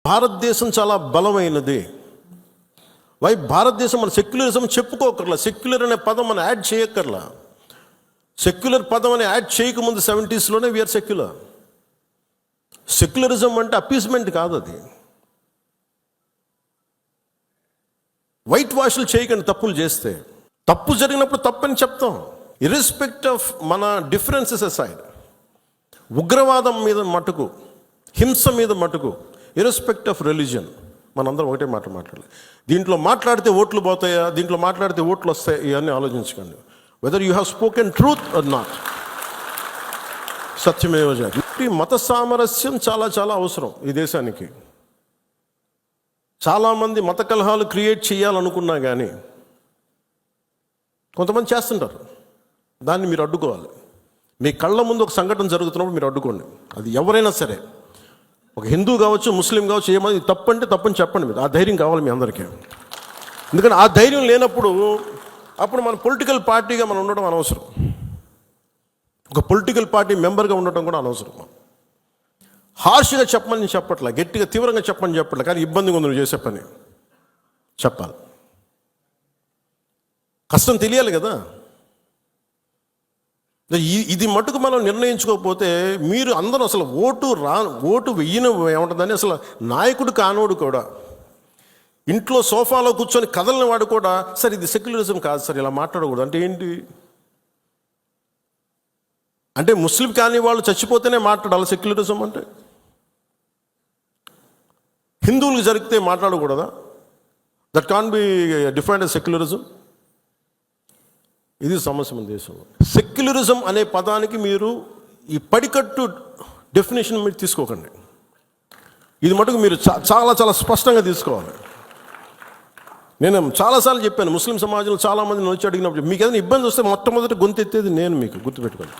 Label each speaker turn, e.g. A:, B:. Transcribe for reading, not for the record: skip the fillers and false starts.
A: భారతదేశం చాలా బలమైనది. భారతదేశం మన సెక్యులరిజం చెప్పుకోకర్లా. సెక్యులర్ అనే పదం మనం యాడ్ చేయక్కర్లా. సెక్యులర్ పదం అని యాడ్ చేయకముందు 70s వీఆర్ సెక్యులర్. సెక్యులరిజం అంటే అపీస్మెంట్ కాదు. అది వైట్ వాష్లు చేయకండి. తప్పులు చేస్తే తప్పు జరిగినప్పుడు తప్పని చెప్తాం. ఇర్రెస్పెక్ట్ ఆఫ్ మన డిఫరెన్సెస్ అసైడ్, ఉగ్రవాదం మీద మటుకు, హింస మీద మటుకు, ఇర్రెస్పెక్ట్ ఆఫ్ రిలీజన్ మనందరం ఒకటే మాట మాట్లాడాలి. దీంట్లో మాట్లాడితే ఓట్లు పోతాయా, దీంట్లో మాట్లాడితే ఓట్లు వస్తాయి, ఇవన్నీ ఆలోచించకండి. Whether you have spoken truth or not. సత్యమేవ జయతే. మత సామరస్యం చాలా చాలా అవసరం ఈ దేశానికి. చాలామంది మత కలహాలు క్రియేట్ చేయాలనుకున్నా కానీ కొంతమంది చేస్తుంటారు. దాన్ని మీరు అడ్డుకోవాలి. మీ కళ్ళ ముందు ఒక సంఘటన జరుగుతున్నప్పుడు మీరు అడ్డుకోండి. అది ఎవరైనా సరే, ఒక హిందూ కావచ్చు, ముస్లిం కావచ్చు, ఏమది తప్పు అంటే తప్పని చెప్పండి. మీరు ఆ ధైర్యం కావాలి మీ అందరికీ. ఎందుకంటే ఆ ధైర్యం లేనప్పుడు అప్పుడు మన పొలిటికల్ పార్టీగా మనం ఉండడం అనవసరం. ఒక పొలిటికల్ పార్టీ మెంబర్గా ఉండటం కూడా అనవసరం. హార్ష్గా చెప్పమని చెప్పట్లా, గట్టిగా తీవ్రంగా చెప్పమని చెప్పట్లా, కానీ ఇబ్బందిగా ఉంది నువ్వు చేసే పని చెప్పాలి. కష్టం తెలియాలి కదా. ఇది మటుకు మనం నిర్ణయించుకోకపోతే మీరు అందరూ అసలు ఓటు వెయ్యను ఏముంటుందని, అసలు నాయకుడు కానోడు కూడా, ఇంట్లో సోఫాలో కూర్చొని కదలని వాడు కూడా, సార్ ఇది సెక్యులరిజం కాదు సార్, ఇలా మాట్లాడకూడదు అంటే ఏంటి? అంటే ముస్లిం కాని వాళ్ళు చచ్చిపోతేనే మాట్లాడాలి సెక్యులరిజం అంటే? హిందువులకు జరిగితే మాట్లాడకూడదా? That can be defined as secularism. ఇది సమస్య మన దేశంలో. సెక్యులరిజం అనే పదానికి మీరు ఈ పడికట్టు డెఫినేషన్ మీరు తీసుకోకండి. ఇది మటుకు మీరు చాలా చాలా స్పష్టంగా తీసుకోవాలి. నేను చాలాసార్లు చెప్పాను, ముస్లిం సమాజంలో చాలామంది వచ్చి అడిగినప్పుడు మీకు ఏదైనా ఇబ్బంది వస్తే మొట్టమొదటి గొంతెత్తేది నేను, మీకు గుర్తుపెట్టుకోండి.